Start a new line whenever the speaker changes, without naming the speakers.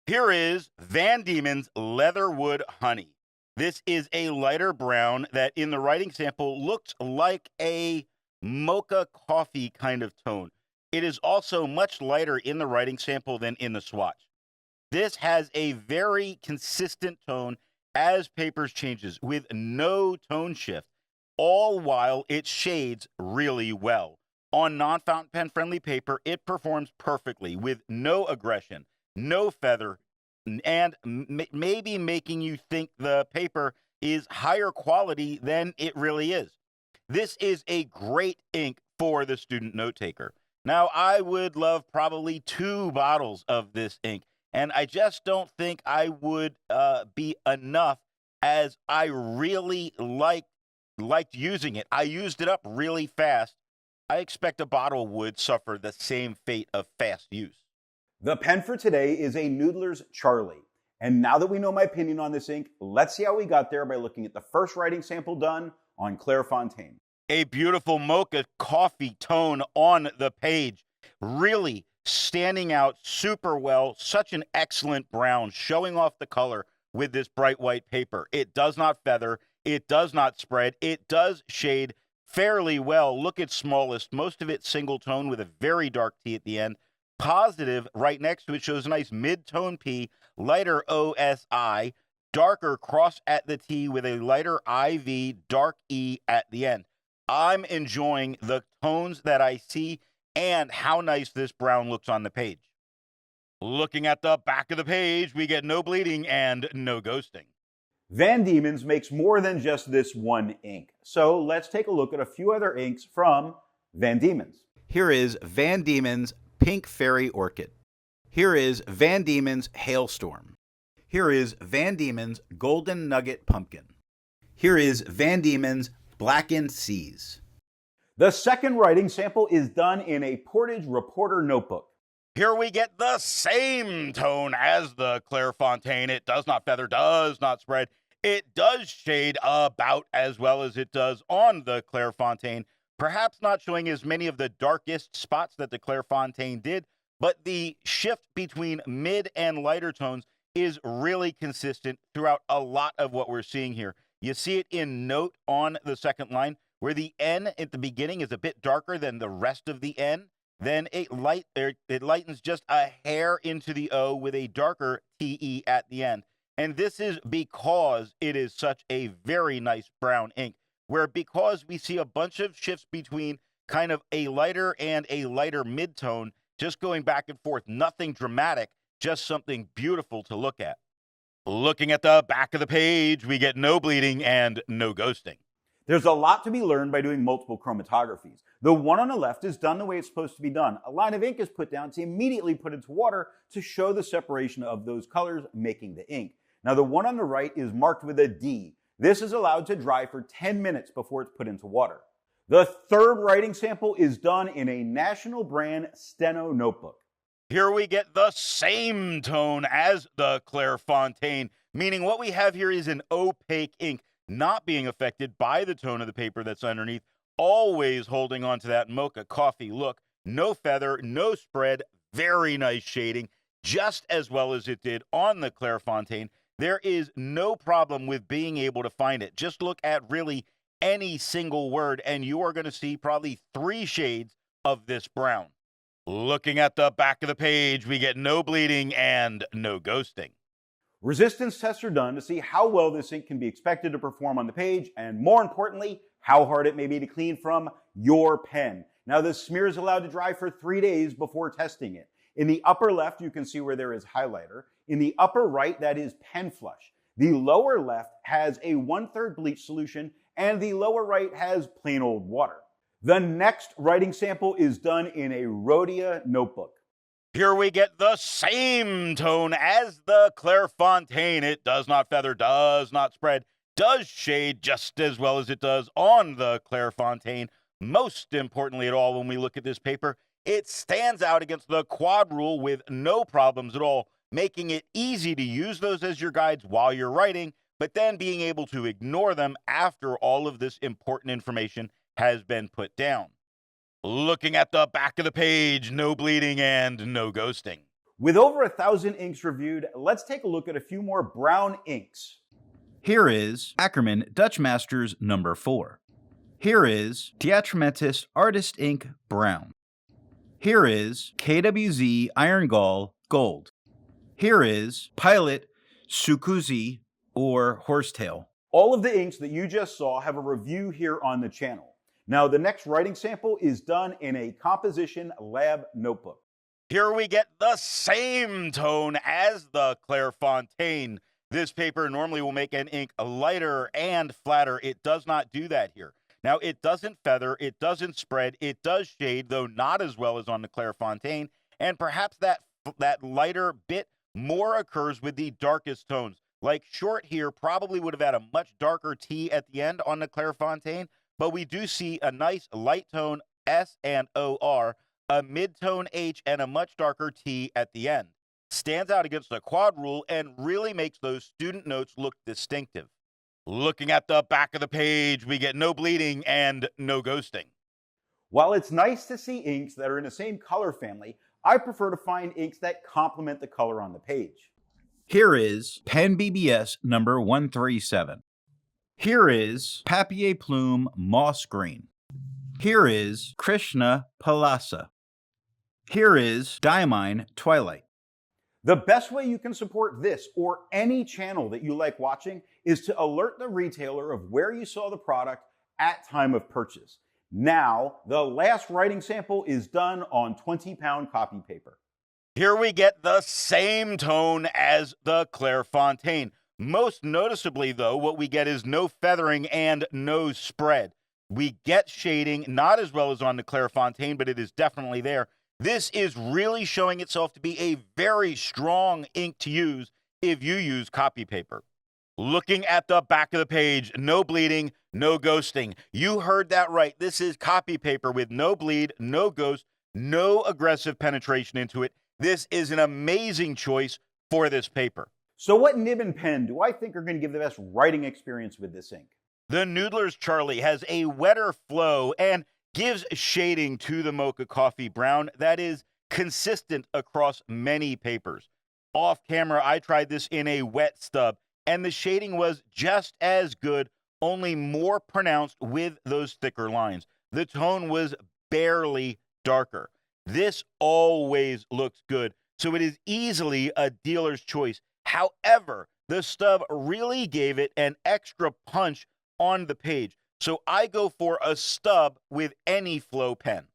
Here is Van Dieman's Leatherwood Honey. This is a lighter brown that in the writing sample looks like a mocha coffee kind of tone. It is also much lighter in the writing sample than in the swatch. This has a very consistent tone as papers changes with no tone shift, all while it shades really well. On non-fountain pen friendly paper, it performs perfectly with no aggression, no feather, and maybe making you think the paper is higher quality than it really is. This is a great ink for the student note taker. Now, I would love probably 2 bottles of this ink, and I just don't think I would be enough, as I really liked using it. I used it up really fast. I expect a bottle would suffer the same fate of fast use.
The pen for today is a Noodler's Charlie. And now that we know my opinion on this ink, let's see how we got there by looking at the first writing sample done on Clairfontaine.
A beautiful mocha coffee tone on the page, really standing out super well. Such an excellent brown, showing off the color with this bright white paper. It does not feather, it does not spread, it does shade fairly well. Look at smallest, most of it single tone with a very dark T at the end. Positive right next to it shows a nice mid-tone P, lighter OSI, darker cross at the T with a lighter IV, dark E at the end. I'm enjoying the tones that I see and how nice this brown looks on the page. Looking at the back of the page, we get no bleeding and no ghosting.
Van Dieman's makes more than just this one ink. So let's take a look at a few other inks from Van Dieman's.
Here is Van Dieman's Pink Fairy Orchid. Here is Van Dieman's Hailstorm. Here is Van Dieman's Golden Nugget Pumpkin. Here is Van Dieman's Blackened Seas.
The second writing sample is done in a Portage Reporter notebook.
Here we get the same tone as the Clairfontaine. It does not feather, does not spread. It does shade about as well as it does on the Clairfontaine. Perhaps not showing as many of the darkest spots that the Clairfontaine did, but the shift between mid and lighter tones is really consistent throughout a lot of what we're seeing here. You see it in note on the second line, where the N at the beginning is a bit darker than the rest of the N. Then it lightens just a hair into the O with a darker TE at the end. And this is because it is such a very nice brown ink, where because we see a bunch of shifts between kind of a lighter and a lighter mid-tone, just going back and forth, nothing dramatic, just something beautiful to look at. Looking at the back of the page, we get no bleeding and no ghosting.
There's a lot to be learned by doing multiple chromatographies. The one on the left is done the way it's supposed to be done. A line of ink is put down to immediately put into water to show the separation of those colors making the ink. Now the one on the right is marked with a D. This is allowed to dry for 10 minutes before it's put into water. The third writing sample is done in a national brand Steno notebook.
Here we get the same tone as the Clairfontaine, meaning what we have here is an opaque ink, not being affected by the tone of the paper that's underneath, always holding on to that mocha coffee look. No feather, no spread, very nice shading, just as well as it did on the Clairfontaine. There is no problem with being able to find it. Just look at really any single word, and you are going to see probably 3 shades of this brown. Looking at the back of the page, we get no bleeding and no ghosting.
Resistance tests are done to see how well this ink can be expected to perform on the page, and more importantly, how hard it may be to clean from your pen. Now, the smear is allowed to dry for 3 days before testing it. In the upper left, you can see where there is highlighter. In the upper right, that is pen flush. The lower left has a 1/3 bleach solution, and the lower right has plain old water. The next writing sample is done in a Rhodia notebook.
Here we get the same tone as the Clairfontaine. It does not feather, does not spread, does shade just as well as it does on the Clairfontaine. Most importantly at all, when we look at this paper, it stands out against the quad rule with no problems at all, making it easy to use those as your guides while you're writing, but then being able to ignore them after all of this important information has been put down. Looking at the back of the page, no bleeding and no ghosting.
With over 1,000 inks reviewed, let's take a look at a few more brown inks.
Here is Ackerman Dutch Masters number 4. Here is Diatramentis Artist Ink Brown. Here is KWZ Iron Gall Gold. Here is Pilot Sukuzi or Horsetail.
All of the inks that you just saw have a review here on the channel. Now, the next writing sample is done in a composition lab notebook.
Here we get the same tone as the Clairfontaine. This paper normally will make an ink lighter and flatter. It does not do that here. Now, it doesn't feather, it doesn't spread, it does shade, though not as well as on the Clairfontaine, and perhaps that lighter bit more occurs with the darkest tones. Like short here probably would have had a much darker T at the end on the Clairfontaine, but we do see a nice light tone S and OR, a mid-tone H, and a much darker T at the end. Stands out against the quad rule and really makes those student notes look distinctive. Looking at the back of the page, we get no bleeding and no ghosting.
While it's nice to see inks that are in the same color family, I prefer to find inks that complement the color on the page.
Here is Pen BBS number 137. Here is Papier Plume Moss Green. Here is Krishna Palasa. Here is Dieman Twilight.
The best way you can support this or any channel that you like watching is to alert the retailer of where you saw the product at time of purchase. Now, the last writing sample is done on 20-pound copy paper.
Here we get the same tone as the Clairfontaine. Most noticeably, though, what we get is no feathering and no spread. We get shading, not as well as on the Clairfontaine, but it is definitely there. This is really showing itself to be a very strong ink to use if you use copy paper. Looking at the back of the page, no bleeding, no ghosting. You heard that right. This is copy paper with no bleed, no ghost, no aggressive penetration into it. This is an amazing choice for this paper.
So what nib and pen do I think are going to give the best writing experience with this ink?
The Noodler's Charlie has a wetter flow and gives shading to the Mocha Coffee Brown that is consistent across many papers. Off camera, I tried this in a wet stub, and the shading was just as good, only more pronounced with those thicker lines. The tone was barely darker. This always looks good, so it is easily a dealer's choice. However, the stub really gave it an extra punch on the page. So I go for a stub with any flow pen.